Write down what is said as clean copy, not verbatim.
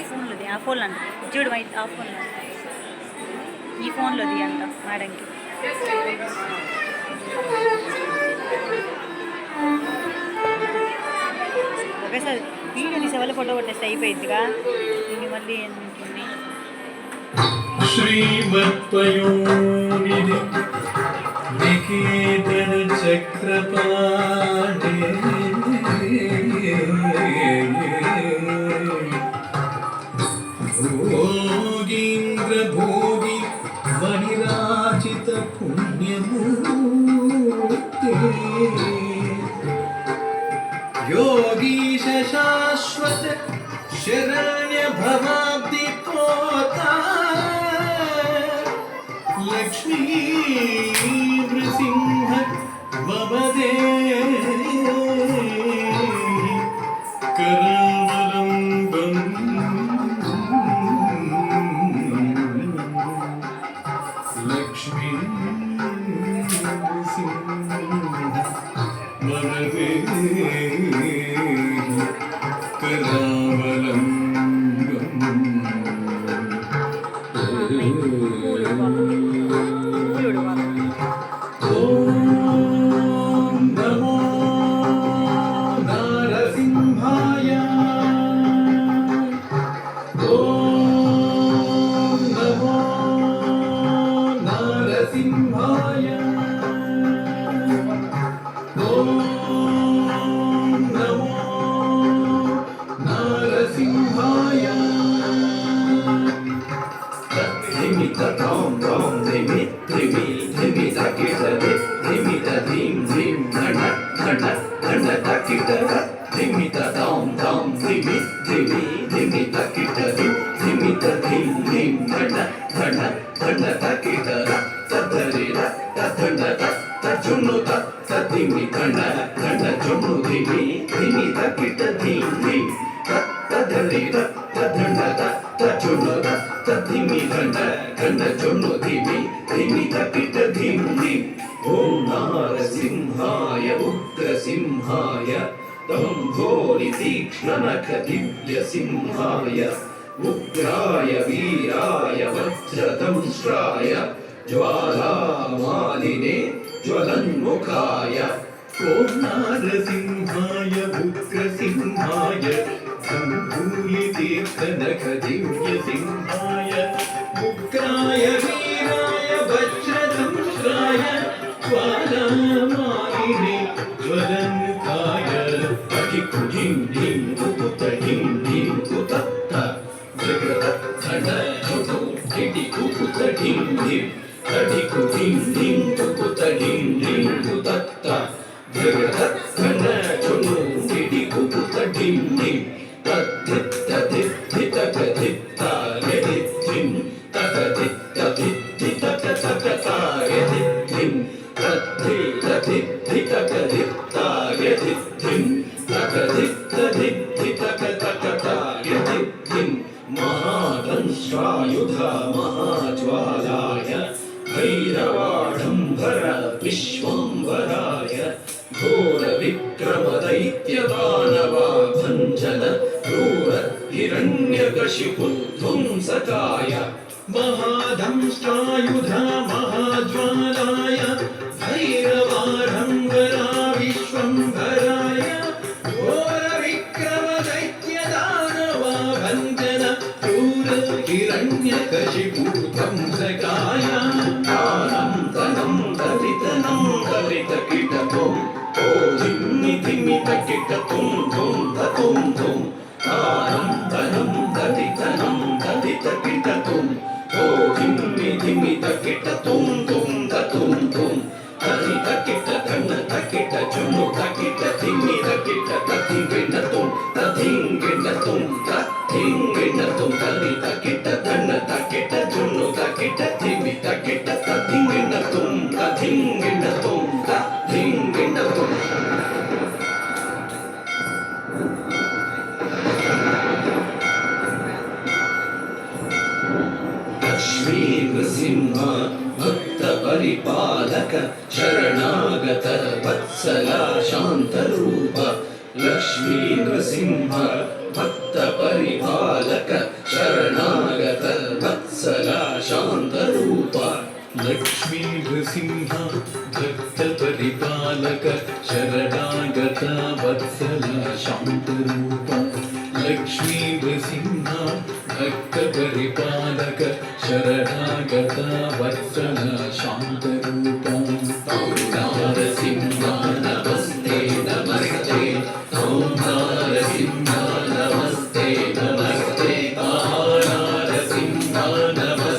ఫోన్లోది ఆ ఫోన్లో అంట చూడు ఆ ఫోన్లో ఈ ఫోన్లోది అంట మేడంకి ఒకేసారి వీడియో తీసే వాళ్ళు ఫోటో కొట్టేస్తే అయిపోయిందిగా దీన్ని మళ్ళీ ఏంటుంది శ్రీమత్పయోనిధి నికేతన చక్రపాణి భోగీంద్ర భోగి మణిరాజిత పుణ్యమూర్తి योगीश शाश्वत शरण्य भवाब्दि पोता लक्ष्मी नृसिंह ममदे करावलम्बम् लक्ष्मी नृसिंह ममदे ओम नारसिंहाय उग्रसिंहाय दम्भोरि तीक्ष्णनख दिव्यसिंहाय उग्राय वीराय वज्रदंष्ट्राय ज्वालामालिने ज्वलन्मुखाय ओम नारसिंहाय उग्रसिंहाय दम्भोरि तीक्ष्णनख दिव्यसिंहाय उग्राय वीराय वज्रदंष्ट्राय ज्वालामालिने ज्वलन्मुखाय अजिकुजिं धिं कुकुतहिं धिं कुतत्त जगदत्तनजुटु किटिकुकुतहिं धिं अजिकुजिं धिं कुकुतहिं धिं कुतत्त जगदत्तनजुटु किटिकुकुतहिं धिं तद्धित्तधित्थितकधित्तायधित्थिं तकधित्तधित्थितकतकतायधित्थिं तद्धित्तधित्थितकधित्तायधित्थिं तकधित्तधित्थितकतकतायधित्थिं महादंष्ट्रायुधा महाज्वालाय भैरवाडम्बर विश्वम्भराय घोरविक्रमदैत्यदानवाभञ्जन क्रूर हिरण्यकशिपुध्वंसकाय महादंष्ट्रायुधा महाज्वालाय भैरवाडम्बरा विश्वम्भराय घोरविक्रमदैत्यदानवाभञ्जन क्रूर हिरण्यकशिपुध्वंसकाय आनन्दनं दलितनं दलितकीटकम् ओ धिम्मि धिम्मि तकिटतुं धुं धतुं धुं आनन्दनं दलितनं दलितकीटकम् ओ धिम्मि धिम्मि तकिटतुं धुं धतुं धुं दलितकीटकं तकिट चुनु तकिट धिम्मि तकिट तथिङ्गिणतुं तथिङ्गिणतुं तथिङ्गिणतुं दलितकीटकं तकिट चुनु तकिट धिम्मि तकिट तथिङ्गिणतुं तथिङ्गिणतुं तथिङ्गिणतुं लक्ष्मी नृसिंह भक्त परिपालक शरणागत वत्सला शान्तरूप लक्ष्मी नृसिंह ಭಕ್ತ ಪರಿಪಾಲಕ ಶರಣಾಗತ ವತ್ಸಲ ಶಾಂತರೂಪ ಲಕ್ಷ್ಮೀ ನೃಸಿಂಹ ಭಕ್ತ ಪರಿಪಾಲಕ ಶರಣಾಗತ ವತ್ಸಲ ಶಾಂತರೂಪ ಲಕ್ಷ್ಮೀ ನೃಸಿಂಹ ಭಕ್ತ ಪರಿಪಾಲಕ ಶರಣಾಗತ ವತ್ಸಲ ಶಾಂತರೂಪ ಓಂ ನಾರಸಿಂಹ ನಮಸ್ತೆ ನಮಸ್ತೆ ಓಂ ನಾರಸಿಂಹ ನಮಸ್ತೆ ನಮಸ್ತೆ ನಾರಸಿಂಹ ನಮಸ್ತೆ